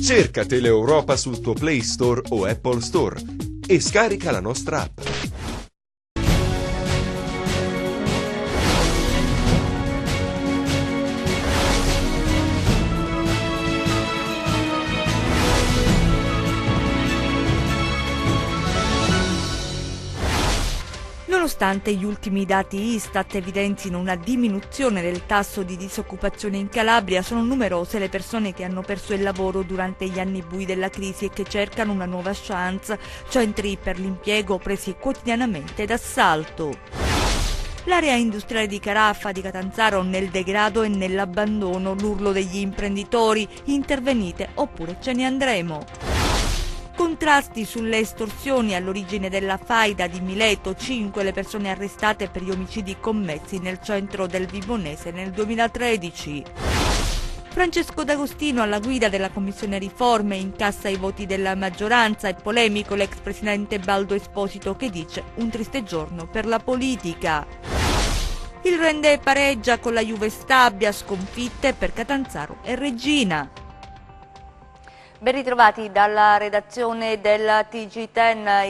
Cerca Teleeuropa sul tuo Play Store o Apple Store e scarica la nostra app. Nonostante gli ultimi dati Istat evidenzino una diminuzione del tasso di disoccupazione in Calabria, sono numerose le persone che hanno perso il lavoro durante gli anni bui della crisi e che cercano una nuova chance, centri per l'impiego presi quotidianamente d'assalto. L'area industriale di Caraffa di Catanzaro nel degrado e nell'abbandono, l'urlo degli imprenditori, intervenite oppure ce ne andremo. Contrasti sulle estorsioni all'origine della faida di Mileto, 5 le persone arrestate per gli omicidi commessi nel centro del Vibonese nel 2013. Francesco D'Agostino alla guida della Commissione Riforme incassa i voti della maggioranza e polemico l'ex presidente Baldo Esposito che dice un triste giorno per la politica. Il Rende pareggia con la Juve Stabia, sconfitte per Catanzaro e Reggina. Ben ritrovati dalla redazione del TG10,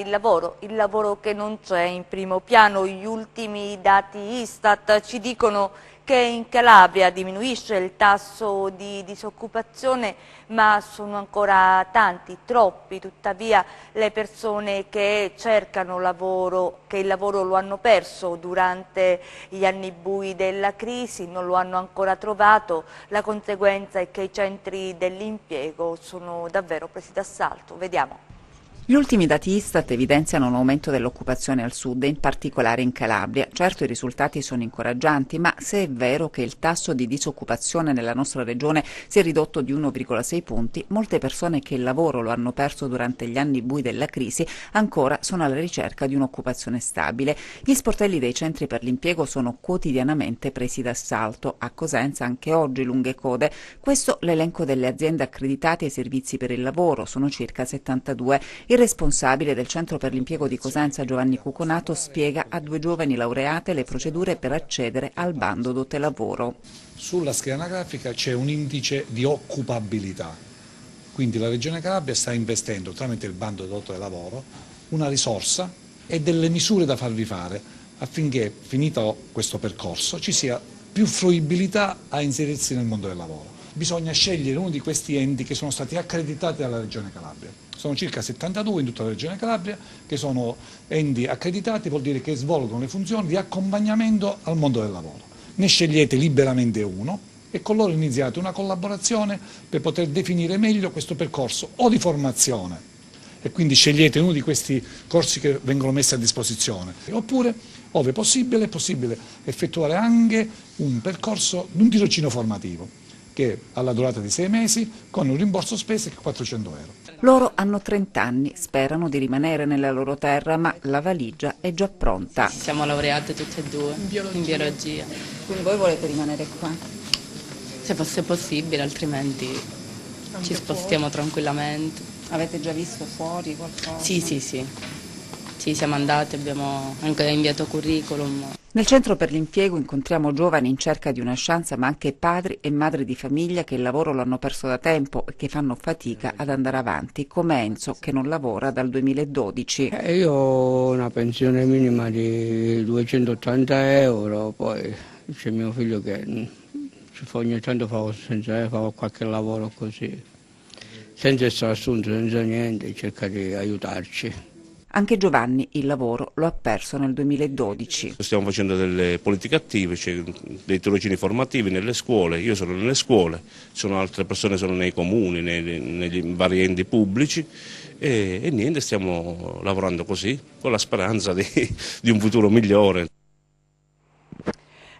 il lavoro che non c'è in primo piano. Gli ultimi dati Istat ci dicono che in Calabria diminuisce il tasso di disoccupazione, ma sono ancora tanti, troppi, tuttavia le persone che cercano lavoro, che il lavoro lo hanno perso durante gli anni bui della crisi, non lo hanno ancora trovato. La conseguenza è che i centri dell'impiego sono davvero presi d'assalto. Vediamo. Gli ultimi dati Istat evidenziano un aumento dell'occupazione al sud e in particolare in Calabria. Certo i risultati sono incoraggianti, ma se è vero che il tasso di disoccupazione nella nostra regione si è ridotto di 1,6 punti, molte persone che il lavoro lo hanno perso durante gli anni bui della crisi ancora sono alla ricerca di un'occupazione stabile. Gli sportelli dei centri per l'impiego sono quotidianamente presi d'assalto. A Cosenza anche oggi lunghe code. Questo l'elenco delle aziende accreditate ai servizi per il lavoro, sono circa 72. Il responsabile del Centro per l'impiego di Cosenza, Giovanni Cuconato, spiega a 2 giovani laureate le procedure per accedere al bando dote lavoro. Sulla scheda anagrafica c'è un indice di occupabilità, quindi la Regione Calabria sta investendo tramite il bando dote lavoro una risorsa e delle misure da farvi fare affinché, finito questo percorso, ci sia più fruibilità a inserirsi nel mondo del lavoro. Bisogna scegliere uno di questi enti che sono stati accreditati dalla Regione Calabria. Sono circa 72 in tutta la Regione Calabria che sono enti accreditati, vuol dire che svolgono le funzioni di accompagnamento al mondo del lavoro. Ne scegliete liberamente uno e con loro iniziate una collaborazione per poter definire meglio questo percorso o di formazione e quindi scegliete uno di questi corsi che vengono messi a disposizione, oppure, ove possibile, è possibile effettuare anche un percorso, un tirocinio formativo che ha la durata di 6 mesi con un rimborso spese di 400 euro. Loro hanno 30 anni, sperano di rimanere nella loro terra, ma la valigia è già pronta. Siamo laureate tutte e due in biologia. Quindi voi volete rimanere qua? Se fosse possibile, altrimenti ci spostiamo tranquillamente. Avete già visto fuori qualcosa? Sì. Sì, siamo andati, abbiamo anche inviato curriculum. Nel centro per l'impiego incontriamo giovani in cerca di una chance, ma anche padri e madri di famiglia che il lavoro lo hanno perso da tempo e che fanno fatica ad andare avanti, come Enzo che non lavora dal 2012. Io ho una pensione minima di 280 euro, poi c'è mio figlio che ogni tanto fa qualche lavoro così, senza essere assunto, senza niente, cerca di aiutarci. Anche Giovanni il lavoro lo ha perso nel 2012. Stiamo facendo delle politiche attive, cioè dei tirocini formativi nelle scuole, io sono nelle scuole, altre persone sono nei comuni, negli vari enti pubblici e niente, stiamo lavorando così, con la speranza di un futuro migliore.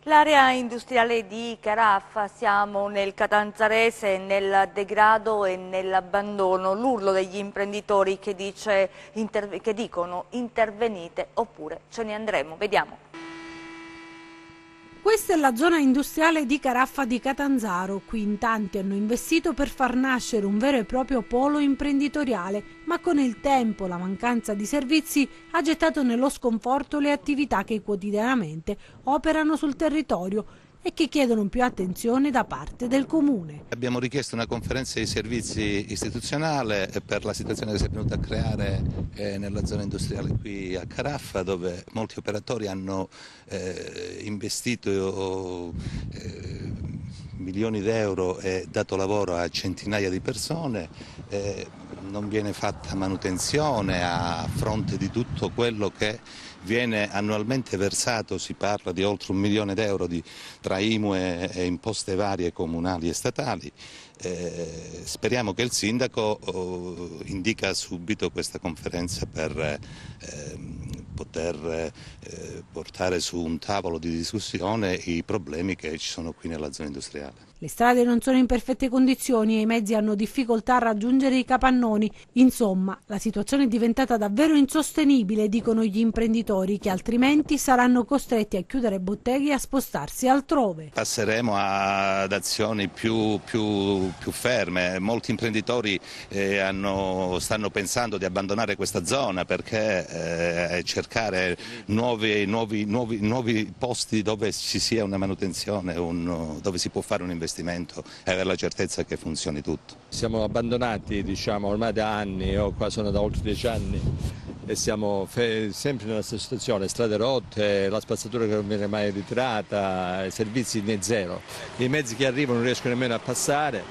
L'area industriale di Caraffa, siamo nel Catanzarese, nel degrado e nell'abbandono, l'urlo degli imprenditori che dicono intervenite oppure ce ne andremo, vediamo. Questa è la zona industriale di Caraffa di Catanzaro. Qui in tanti hanno investito per far nascere un vero e proprio polo imprenditoriale, ma con il tempo la mancanza di servizi ha gettato nello sconforto le attività che quotidianamente operano sul territorio e che chiedono più attenzione da parte del Comune. Abbiamo richiesto una conferenza di servizi istituzionale per la situazione che si è venuta a creare nella zona industriale qui a Caraffa, dove molti operatori hanno investito milioni di euro e dato lavoro a centinaia di persone. Non viene fatta manutenzione a fronte di tutto quello che viene annualmente versato, si parla di oltre 1 milione di euro tra IMU e imposte varie comunali e statali. Speriamo che il sindaco indica subito questa conferenza per poter portare su un tavolo di discussione i problemi che ci sono qui nella zona industriale. Le strade non sono in perfette condizioni e i mezzi hanno difficoltà a raggiungere i capannoni. Insomma, la situazione è diventata davvero insostenibile, dicono gli imprenditori, che altrimenti saranno costretti a chiudere botteghe e a spostarsi altrove. Passeremo ad azioni più ferme. Molti imprenditori stanno pensando di abbandonare questa zona perché cercare nuovi posti dove ci sia una manutenzione, dove si può fare un investimento e avere la certezza che funzioni tutto. Siamo abbandonati, ormai da anni, qua sono da oltre 10 anni e siamo sempre nella stessa situazione, strade rotte, la spazzatura che non viene mai ritirata, servizi né zero. I mezzi che arrivano non riescono nemmeno a passare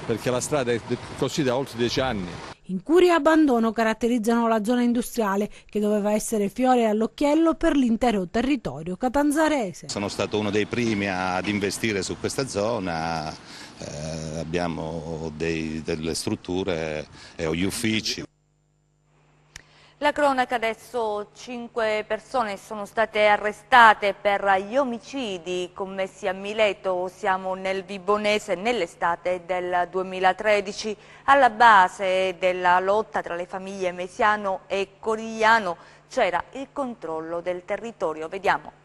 perché la strada è così da oltre 10 anni. Incuria e abbandono caratterizzano la zona industriale che doveva essere fiore all'occhiello per l'intero territorio catanzarese. Sono stato uno dei primi ad investire su questa zona, abbiamo delle strutture e gli uffici. La cronaca adesso: 5 persone sono state arrestate per gli omicidi commessi a Mileto, siamo nel Vibonese, nell'estate del 2013. Alla base della lotta tra le famiglie Mesiano e Corigliano c'era il controllo del territorio, vediamo.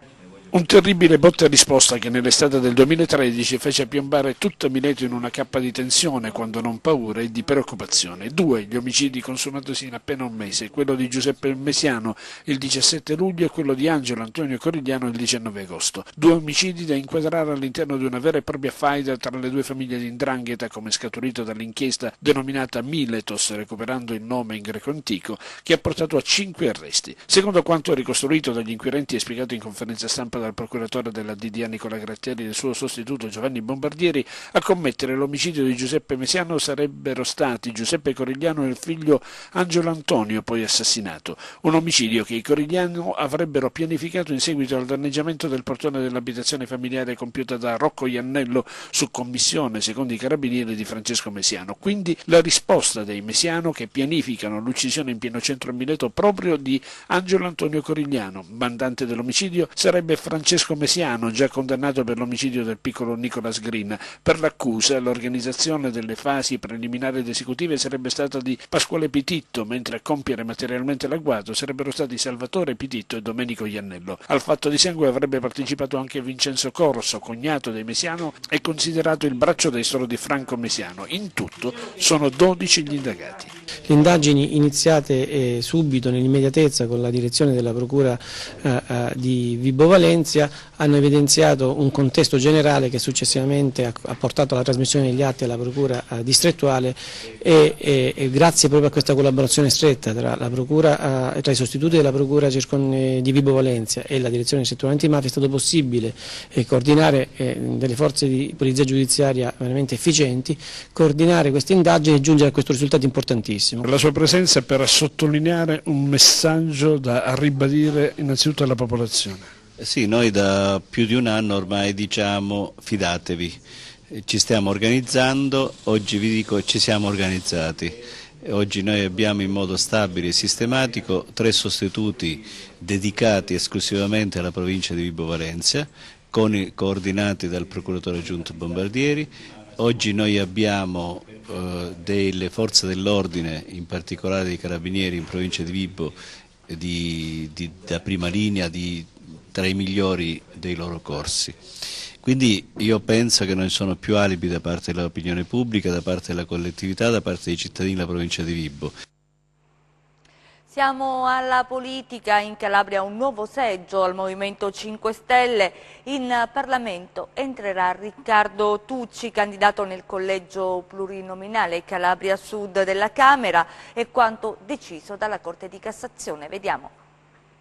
Un terribile botta e risposta che nell'estate del 2013 fece piombare tutta Mileto in una cappa di tensione, quando non paura, e di preoccupazione. 2 gli omicidi consumatosi in appena un mese, quello di Giuseppe Mesiano il 17 luglio e quello di Angelo Antonio Corigliano il 19 agosto. 2 omicidi da inquadrare all'interno di una vera e propria faida tra le 2 famiglie di 'ndrangheta, come scaturito dall'inchiesta denominata Miletos, recuperando il nome in greco antico, che ha portato a 5 arresti. Secondo quanto ricostruito dagli inquirenti e spiegato in conferenza stampa dal procuratore della DDA Nicola Grattieri e del suo sostituto Giovanni Bombardieri, a commettere l'omicidio di Giuseppe Mesiano sarebbero stati Giuseppe Corigliano e il figlio Angelo Antonio, poi assassinato. Un omicidio che i Corigliano avrebbero pianificato in seguito al danneggiamento del portone dell'abitazione familiare compiuta da Rocco Iannello su commissione, secondo i carabinieri, di Francesco Mesiano. Quindi la risposta dei Mesiano, che pianificano l'uccisione in pieno centro a Mileto proprio di Angelo Antonio Corigliano. Mandante dell'omicidio sarebbe Francesco Mesiano, già condannato per l'omicidio del piccolo Nicolas Green. Per l'accusa, l'organizzazione delle fasi preliminari ed esecutive sarebbe stata di Pasquale Pititto, mentre a compiere materialmente l'agguato sarebbero stati Salvatore Pititto e Domenico Iannello. Al fatto di sangue avrebbe partecipato anche Vincenzo Corso, cognato dei Mesiano e considerato il braccio destro di Franco Mesiano. In tutto sono 12 gli indagati. Le indagini iniziate subito, nell'immediatezza, con la direzione della Procura di Vibo Valentia, hanno evidenziato un contesto generale che successivamente ha portato alla trasmissione degli atti alla Procura distrettuale e grazie proprio a questa collaborazione stretta tra la Procura, tra i sostituti della Procura di Vibo Valentia e la Direzione Distrettuale Antimafia è stato possibile coordinare delle forze di polizia giudiziaria veramente efficienti, coordinare queste indagini e giungere a questo risultato importantissimo. La sua presenza per sottolineare un messaggio da ribadire innanzitutto alla popolazione. Sì, noi da più di un anno ormai diciamo fidatevi, ci stiamo organizzando, oggi vi dico ci siamo organizzati. Oggi noi abbiamo in modo stabile e sistematico 3 sostituti dedicati esclusivamente alla provincia di Vibo Valentia, coordinati dal procuratore aggiunto Bombardieri. Oggi noi abbiamo delle forze dell'ordine, in particolare dei carabinieri in provincia di Vibo, da prima linea, tra i migliori dei loro corsi. Quindi io penso che non ci sono più alibi da parte dell'opinione pubblica, da parte della collettività, da parte dei cittadini della provincia di Vibo. Passiamo alla politica. In Calabria un nuovo seggio al Movimento 5 Stelle. In Parlamento entrerà Riccardo Tucci, candidato nel collegio plurinominale Calabria Sud della Camera, e quanto deciso dalla Corte di Cassazione. Vediamo.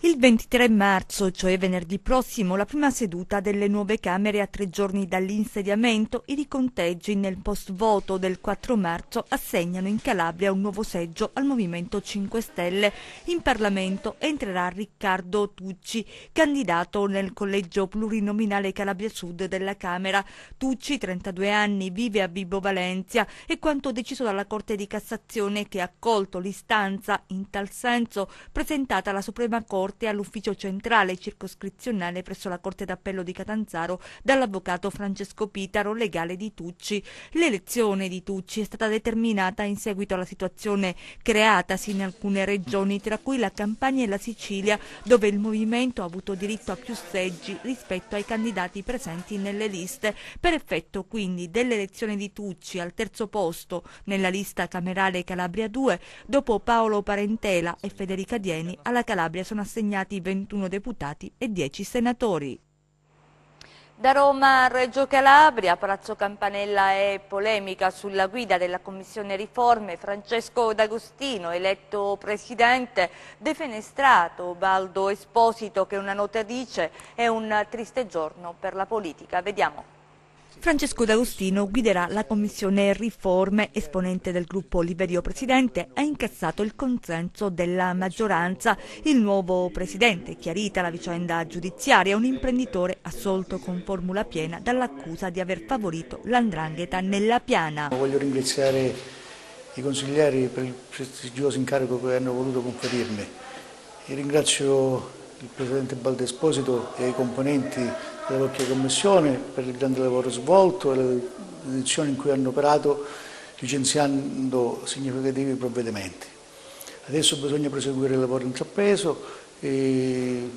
Il 23 marzo, cioè venerdì prossimo, la prima seduta delle nuove Camere a 3 giorni dall'insediamento. I riconteggi nel post-voto del 4 marzo assegnano in Calabria un nuovo seggio al Movimento 5 Stelle. In Parlamento entrerà Riccardo Tucci, candidato nel collegio plurinominale Calabria Sud della Camera. Tucci, 32 anni, vive a Vibo Valentia, e quanto deciso dalla Corte di Cassazione, che ha accolto l'istanza in tal senso presentata alla Suprema Corte all'ufficio centrale circoscrizionale presso la Corte d'Appello di Catanzaro dall'avvocato Francesco Pitaro, legale di Tucci. L'elezione di Tucci è stata determinata in seguito alla situazione creatasi in alcune regioni, tra cui la Campania e la Sicilia, dove il movimento ha avuto diritto a più seggi rispetto ai candidati presenti nelle liste. Per effetto quindi dell'elezione di Tucci al terzo posto nella lista camerale Calabria 2, dopo Paolo Parentela e Federica Dieni, alla Calabria sono assegnati 21 deputati e 10 senatori. Da Roma a Reggio Calabria, Palazzo Campanella è polemica sulla guida della Commissione Riforme. Francesco D'Agostino, eletto presidente, defenestrato Baldo Esposito, che una nota dice è un triste giorno per la politica. Vediamo. Francesco D'Agostino guiderà la Commissione Riforme. Esponente del gruppo Liberio Presidente, ha incassato il consenso della maggioranza. Il nuovo presidente, chiarita la vicenda giudiziaria, è un imprenditore assolto con formula piena dall'accusa di aver favorito l''ndrangheta nella Piana. Voglio ringraziare i consiglieri per il prestigioso incarico che hanno voluto conferirmi. E ringrazio il presidente Baldo Esposito e i componenti della vecchia commissione per il grande lavoro svolto e le edizioni in cui hanno operato, licenziando significativi provvedimenti. Adesso bisogna proseguire il lavoro intrapreso e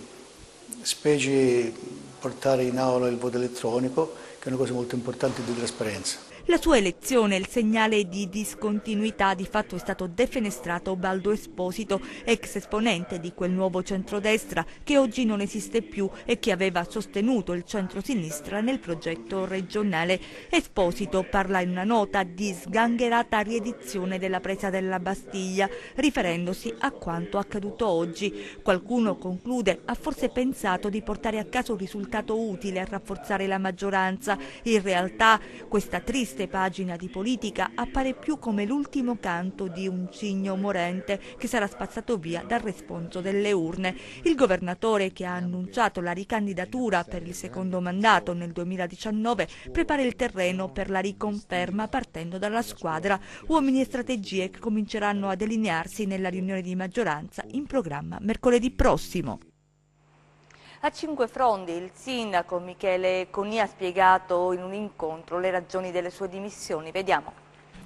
specie portare in aula il voto elettronico, che è una cosa molto importante di trasparenza. La sua elezione è il segnale di discontinuità. Di fatto è stato defenestrato Baldo Esposito, ex esponente di quel nuovo centrodestra che oggi non esiste più e che aveva sostenuto il centrosinistra nel progetto regionale. Esposito parla in una nota di sgangherata riedizione della presa della Bastiglia, riferendosi a quanto accaduto oggi. Qualcuno, conclude, ha forse pensato di portare a casa un risultato utile a rafforzare la maggioranza. In realtà questa triste pagina di politica appare più come l'ultimo canto di un cigno morente che sarà spazzato via dal responso delle urne. Il governatore, che ha annunciato la ricandidatura per il secondo mandato nel 2019, prepara il terreno per la riconferma partendo dalla squadra. Uomini e strategie che cominceranno a delinearsi nella riunione di maggioranza in programma mercoledì prossimo. A Cinque Frondi il sindaco Michele Conia ha spiegato in un incontro le ragioni delle sue dimissioni. Vediamo.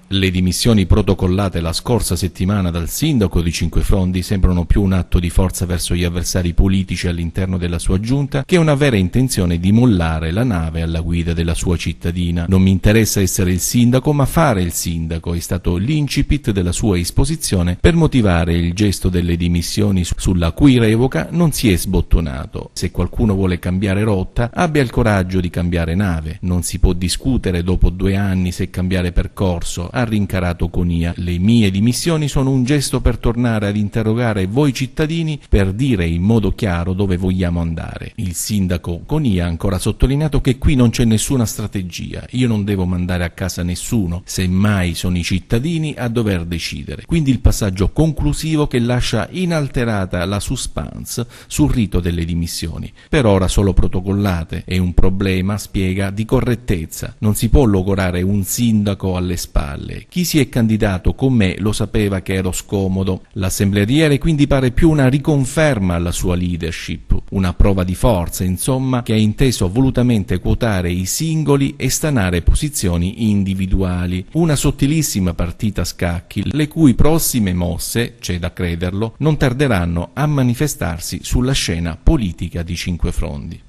Le dimissioni protocollate la scorsa settimana dal sindaco di Cinque Frondi sembrano più un atto di forza verso gli avversari politici all'interno della sua giunta che una vera intenzione di mollare la nave alla guida della sua cittadina. Non mi interessa essere il sindaco, ma fare il sindaco è stato l'incipit della sua esposizione per motivare il gesto delle dimissioni, sulla cui revoca non si è sbottonato. Se qualcuno vuole cambiare rotta, abbia il coraggio di cambiare nave. Non si può discutere dopo 2 anni se cambiare percorso, ha rincarato Conia. Le mie dimissioni sono un gesto per tornare ad interrogare voi cittadini per dire in modo chiaro dove vogliamo andare. Il sindaco Conia ha ancora sottolineato che qui non c'è nessuna strategia, io non devo mandare a casa nessuno, semmai sono i cittadini a dover decidere. Quindi il passaggio conclusivo che lascia inalterata la suspense sul rito delle dimissioni. Per ora solo protocollate, è un problema, spiega, di correttezza. Non si può logorare un sindaco alle spalle. Chi si è candidato con me lo sapeva che ero scomodo. L'assembleriere quindi pare più una riconferma alla sua leadership, una prova di forza, insomma, che ha inteso volutamente quotare i singoli e stanare posizioni individuali. Una sottilissima partita a scacchi, le cui prossime mosse, c'è da crederlo, non tarderanno a manifestarsi sulla scena politica di Cinque Frondi.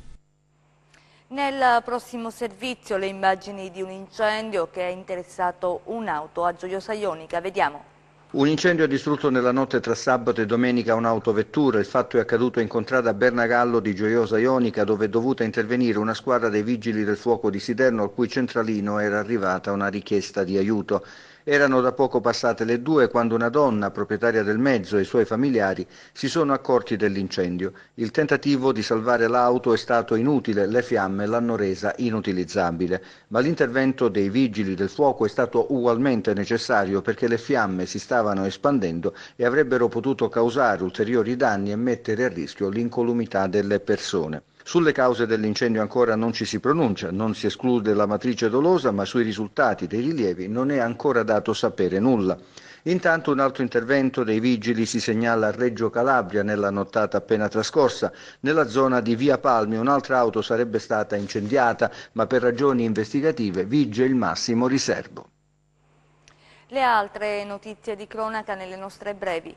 Nel prossimo servizio le immagini di un incendio che ha interessato un'auto a Gioiosa Ionica. Vediamo. Un incendio ha distrutto nella notte tra sabato e domenica un'autovettura. Il fatto è accaduto in contrada Bernagallo di Gioiosa Ionica, dove è dovuta intervenire una squadra dei vigili del fuoco di Siderno, al cui centralino era arrivata una richiesta di aiuto. Erano da poco passate le 2 quando una donna, proprietaria del mezzo, e i suoi familiari si sono accorti dell'incendio. Il tentativo di salvare l'auto è stato inutile, le fiamme l'hanno resa inutilizzabile. Ma l'intervento dei vigili del fuoco è stato ugualmente necessario perché le fiamme si stavano espandendo e avrebbero potuto causare ulteriori danni e mettere a rischio l'incolumità delle persone. Sulle cause dell'incendio ancora non ci si pronuncia, non si esclude la matrice dolosa, ma sui risultati dei rilievi non è ancora dato sapere nulla. Intanto un altro intervento dei vigili si segnala a Reggio Calabria nella nottata appena trascorsa. Nella zona di Via Palmi un'altra auto sarebbe stata incendiata, ma per ragioni investigative vige il massimo riservo. Le altre notizie di cronaca nelle nostre brevi.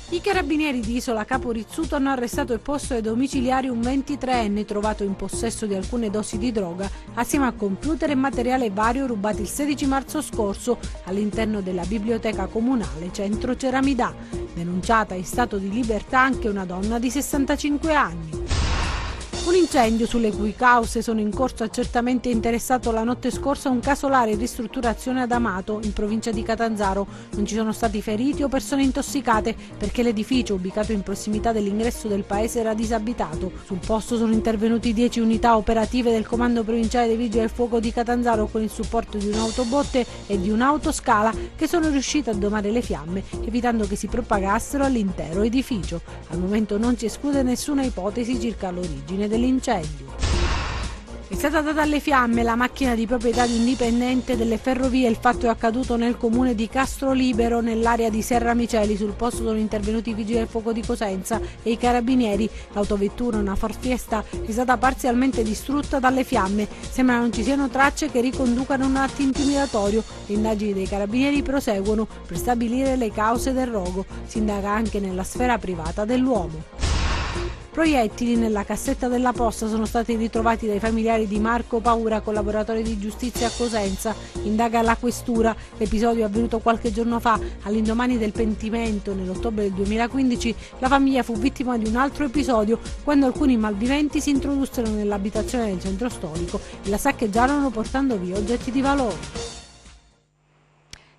I carabinieri di Isola Capo Rizzuto hanno arrestato e posto ai domiciliari un 23enne trovato in possesso di alcune dosi di droga assieme a computer e materiale vario rubati il 16 marzo scorso all'interno della biblioteca comunale Centro Ceramidà. Denunciata in stato di libertà anche una donna di 65 anni. Un incendio sulle cui cause sono in corso accertamenti ha interessato la notte scorsa un casolare in ristrutturazione ad Amato, in provincia di Catanzaro. Non ci sono stati feriti o persone intossicate perché l'edificio, ubicato in prossimità dell'ingresso del paese, era disabitato. Sul posto sono intervenuti 10 unità operative del Comando Provinciale dei Vigili del Fuoco di Catanzaro con il supporto di un'autobotte e di un'autoscala che sono riuscite a domare le fiamme, evitando che si propagassero all'intero edificio. Al momento non si esclude nessuna ipotesi circa l'origine dell'incendio. È stata data alle fiamme la macchina di proprietà di un dipendente delle ferrovie. Il fatto è accaduto nel comune di Castrolibero, nell'area di Serra Miceli. Sul posto sono intervenuti i vigili del fuoco di Cosenza e i carabinieri. L'autovettura, una Ford Fiesta, è stata parzialmente distrutta dalle fiamme. Sembra non ci siano tracce che riconducano a un atto intimidatorio. Le indagini dei carabinieri proseguono per stabilire le cause del rogo. Si indaga anche nella sfera privata dell'uomo. Proiettili nella cassetta della posta sono stati ritrovati dai familiari di Marco Paura, collaboratore di giustizia a Cosenza. Indaga la questura. L'episodio è avvenuto qualche giorno fa. All'indomani del pentimento, nell'ottobre del 2015, la famiglia fu vittima di un altro episodio, quando alcuni malviventi si introdussero nell'abitazione del centro storico e la saccheggiarono portando via oggetti di valore.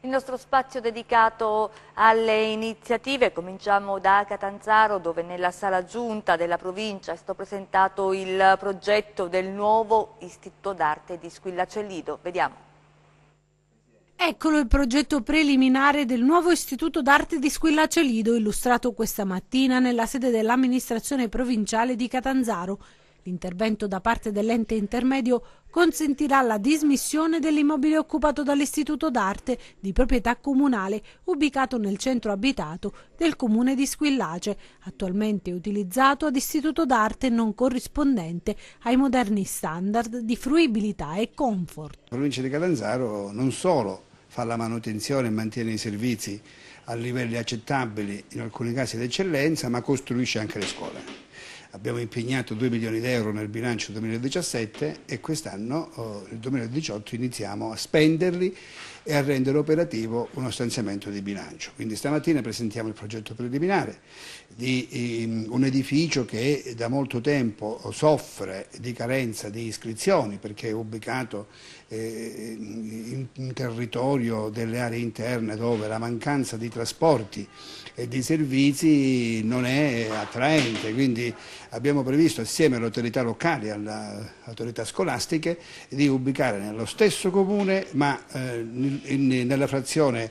Il nostro spazio dedicato alle iniziative, cominciamo da Catanzaro, dove nella sala giunta della provincia è stato presentato il progetto del nuovo Istituto d'Arte di Squillace Lido. Vediamo. Eccolo il progetto preliminare del nuovo Istituto d'Arte di Squillace Lido, illustrato questa mattina nella sede dell'amministrazione provinciale di Catanzaro. L'intervento da parte dell'ente intermedio consentirà la dismissione dell'immobile occupato dall'Istituto d'Arte di proprietà comunale ubicato nel centro abitato del comune di Squillace, attualmente utilizzato ad istituto d'arte non corrispondente ai moderni standard di fruibilità e comfort. La provincia di Catanzaro non solo fa la manutenzione e mantiene i servizi a livelli accettabili, in alcuni casi d'eccellenza, ma costruisce anche le scuole. Abbiamo impegnato 2 milioni di euro nel bilancio 2017 e quest'anno, nel 2018, iniziamo a spenderli e a rendere operativo uno stanziamento di bilancio. Quindi stamattina presentiamo il progetto preliminare di un edificio che da molto tempo soffre di carenza di iscrizioni perché è ubicato in territorio delle aree interne dove la mancanza di trasporti e di servizi non è attraente, quindi abbiamo previsto assieme alle autorità locali e alle autorità scolastiche di ubicare nello stesso comune ma nella frazione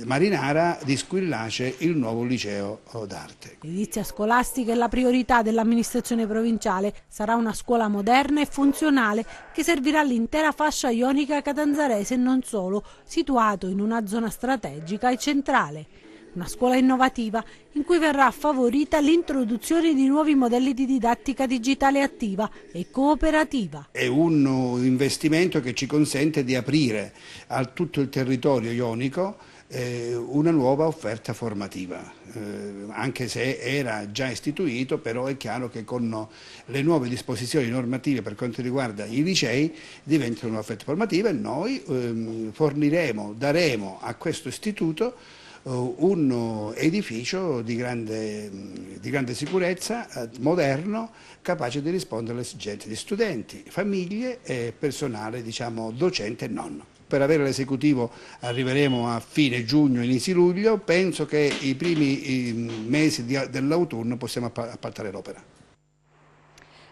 marinara di Squillace il nuovo liceo d'arte. L'edilizia scolastica è la priorità dell'amministrazione provinciale, sarà una scuola moderna e funzionale che servirà l'intera fascia ionica catanzarese e non solo, situato in una zona strategica e centrale. Una scuola innovativa in cui verrà favorita l'introduzione di nuovi modelli di didattica digitale attiva e cooperativa. È un investimento che ci consente di aprire a tutto il territorio ionico una nuova offerta formativa, anche se era già istituito, però è chiaro che con le nuove disposizioni normative per quanto riguarda i licei diventa un'offerta formativa e noi daremo a questo istituto un edificio di grande sicurezza, moderno, capace di rispondere alle esigenze di studenti, famiglie e personale, diciamo, docente e non. Per avere l'esecutivo arriveremo a fine giugno, inizi luglio, penso che i primi mesi dell'autunno possiamo appaltare l'opera.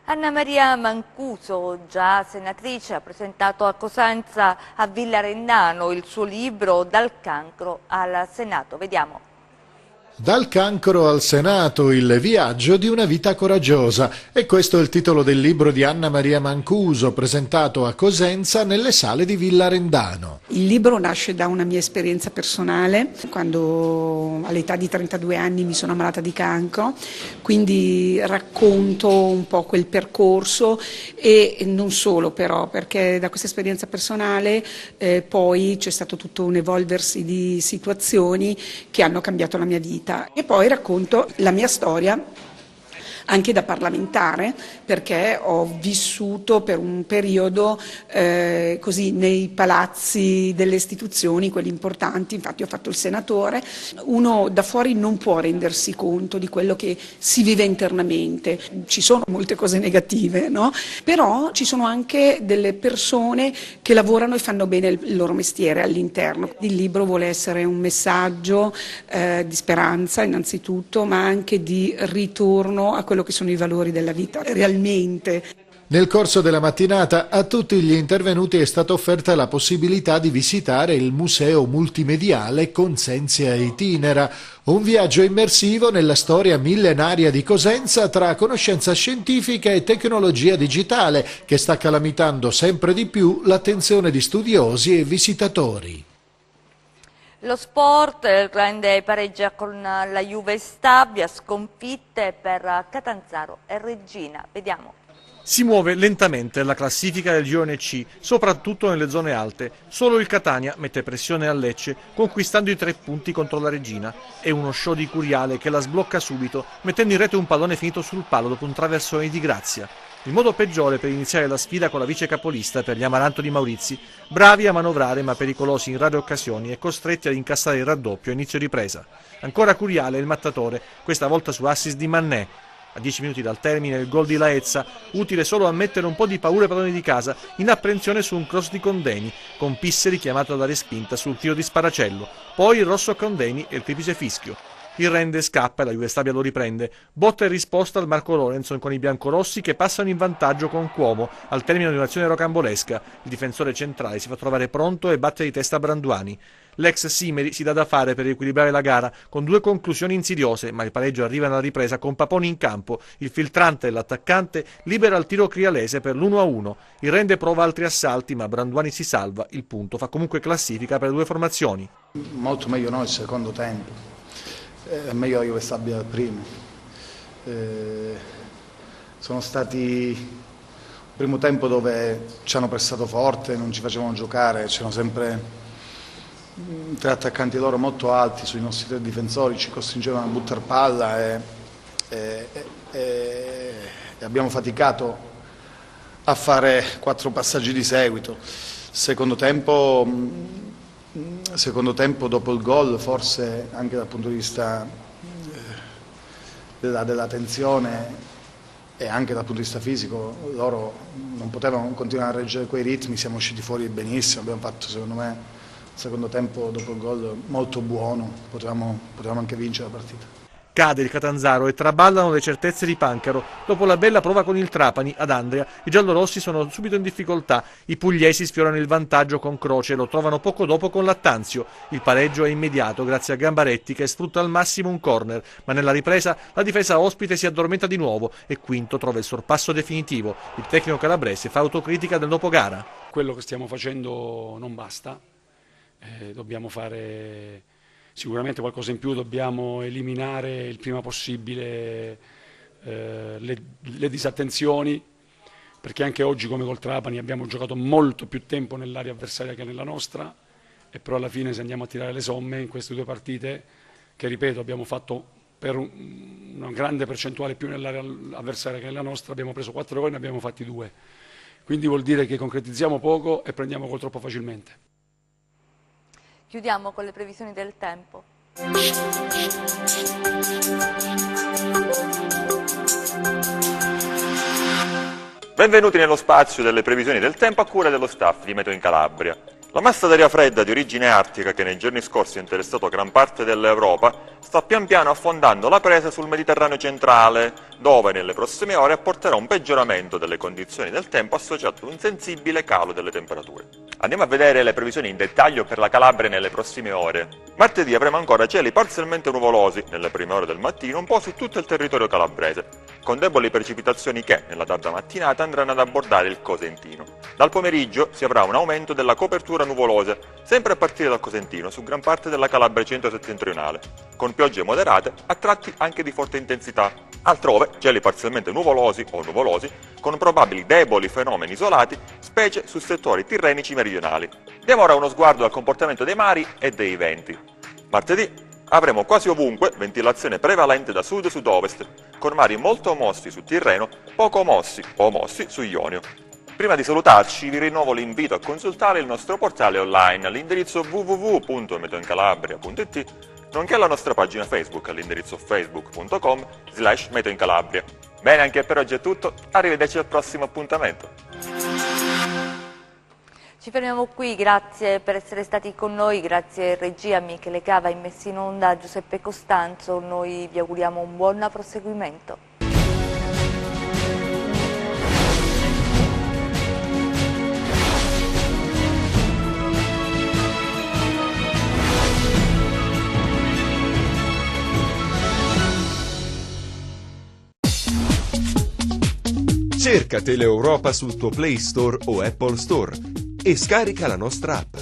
Anna Maria Mancuso, già senatrice, ha presentato a Cosenza a Villarendano il suo libro Dal cancro al Senato. Vediamo. Dal cancro al Senato, il viaggio di una vita coraggiosa. E questo è il titolo del libro di Anna Maria Mancuso, presentato a Cosenza nelle sale di Villarendano. Il libro nasce da una mia esperienza personale, quando all'età di 32 anni mi sono ammalata di cancro, quindi racconto un po' quel percorso e non solo però, perché da questa esperienza personale poi c'è stato tutto un evolversi di situazioni che hanno cambiato la mia vita. E poi racconto la mia storia anche da parlamentare, perché ho vissuto per un periodo così nei palazzi delle istituzioni, quelli importanti, infatti ho fatto il senatore. Uno da fuori non può rendersi conto di quello che si vive internamente, ci sono molte cose negative, no? Però ci sono anche delle persone che lavorano e fanno bene il loro mestiere all'interno. Il libro vuole essere un messaggio di speranza innanzitutto, ma anche di ritorno a quello che sono i valori della vita realmente. Nel corso della mattinata a tutti gli intervenuti è stata offerta la possibilità di visitare il museo multimediale Cosenza Itinera, un viaggio immersivo nella storia millenaria di Cosenza tra conoscenza scientifica e tecnologia digitale che sta calamitando sempre di più l'attenzione di studiosi e visitatori. Lo sport, il grande pareggia con la Juve Stabia, sconfitte per Catanzaro e Reggina. Vediamo. Si muove lentamente la classifica del girone C, soprattutto nelle zone alte. Solo il Catania mette pressione a Lecce, conquistando i 3 punti contro la Reggina. È uno show di Curiale che la sblocca subito, mettendo in rete un pallone finito sul palo dopo un traversone di Grazia. Il modo peggiore per iniziare la sfida con la vice capolista per gli Amaranto di Maurizi, bravi a manovrare ma pericolosi in rare occasioni e costretti ad incassare il raddoppio a inizio ripresa. Ancora Curiale il mattatore, questa volta su assist di Mannè. A 10 minuti dal termine il gol di Laezza, utile solo a mettere un po' di paura ai padroni di casa, in apprensione su un cross di Condeni, con Pisseri chiamato da respinta sul tiro di Sparacello. Poi il rosso a Condeni e il triplice fischio. Il rende scappa e la Juve Stabia lo riprende. Botta e risposta al Marco Lorenzo con i biancorossi che passano in vantaggio con Cuomo al termine di un'azione rocambolesca. Il difensore centrale si fa trovare pronto e batte di testa Branduani. L'ex Simeri si dà da fare per riequilibrare la gara con 2 conclusioni insidiose, ma il pareggio arriva nella ripresa con Paponi in campo. Il filtrante dell'attaccante libera il tiro crialese per l'1-1. Il rende prova altri assalti, ma Branduani si salva. Il punto fa comunque classifica per le 2 formazioni. Molto meglio noi il secondo tempo. È meglio la Juve Stabia del primo. Sono stati il primo tempo dove ci hanno pressato forte, non ci facevano giocare, c'erano sempre 3 attaccanti loro molto alti sui nostri 3 difensori, ci costringevano a buttare palla e abbiamo faticato a fare 4 passaggi di seguito. Secondo tempo dopo il gol, forse anche dal punto di vista della tensione e anche dal punto di vista fisico, loro non potevano continuare a reggere quei ritmi, siamo usciti fuori benissimo, abbiamo fatto secondo me il secondo tempo dopo il gol molto buono, potevamo anche vincere la partita. Cade il Catanzaro e traballano le certezze di Pancaro. Dopo la bella prova con il Trapani ad Andria, i giallorossi sono subito in difficoltà. I pugliesi sfiorano il vantaggio con Croce e lo trovano poco dopo con Lattanzio. Il pareggio è immediato grazie a Gambaretti che sfrutta al massimo un corner, ma nella ripresa la difesa ospite si addormenta di nuovo e Quinto trova il sorpasso definitivo. Il tecnico calabrese fa autocritica del dopogara. Quello che stiamo facendo non basta, dobbiamo fare sicuramente qualcosa in più, dobbiamo eliminare il prima possibile le disattenzioni, perché anche oggi come col Trapani abbiamo giocato molto più tempo nell'area avversaria che nella nostra e però alla fine se andiamo a tirare le somme in queste 2 partite, che ripeto abbiamo fatto per una grande percentuale più nell'area avversaria che nella nostra, abbiamo preso 4 gol e ne abbiamo fatti 2, quindi vuol dire che concretizziamo poco e prendiamo gol troppo facilmente. Chiudiamo con le previsioni del tempo. Benvenuti nello spazio delle previsioni del tempo a cura dello staff di Meteo in Calabria. La massa d'aria fredda di origine artica che nei giorni scorsi ha interessato gran parte dell'Europa sta pian piano affondando la presa sul Mediterraneo centrale, dove nelle prossime ore apporterà un peggioramento delle condizioni del tempo associato ad un sensibile calo delle temperature. Andiamo a vedere le previsioni in dettaglio per la Calabria nelle prossime ore. Martedì avremo ancora cieli parzialmente nuvolosi nelle prime ore del mattino un po' su tutto il territorio calabrese, con deboli precipitazioni che nella tarda mattinata andranno ad abbordare il Cosentino. Dal pomeriggio si avrà un aumento della copertura nuvolosa, sempre a partire dal Cosentino, su gran parte della Calabria centro-settentrionale, con piogge moderate, a tratti anche di forte intensità. Altrove, cieli parzialmente nuvolosi o nuvolosi, con probabili deboli fenomeni isolati, specie su settori tirrenici meridionali. Diamo ora uno sguardo al comportamento dei mari e dei venti. Martedì avremo quasi ovunque ventilazione prevalente da sud-sud-ovest, con mari molto mossi su Tirreno, poco mossi o mossi su Ionio. Prima di salutarci vi rinnovo l'invito a consultare il nostro portale online all'indirizzo www.meteoincalabria.it, nonché la nostra pagina Facebook all'indirizzo facebook.com/meteoincalabria. Bene, anche per oggi è tutto, arrivederci al prossimo appuntamento. Ci fermiamo qui, grazie per essere stati con noi, grazie regia Michele Cava, in messa in onda Giuseppe Costanzo, noi vi auguriamo un buon proseguimento. Cerca Teleeuropa sul tuo Play Store o Apple Store e scarica la nostra app.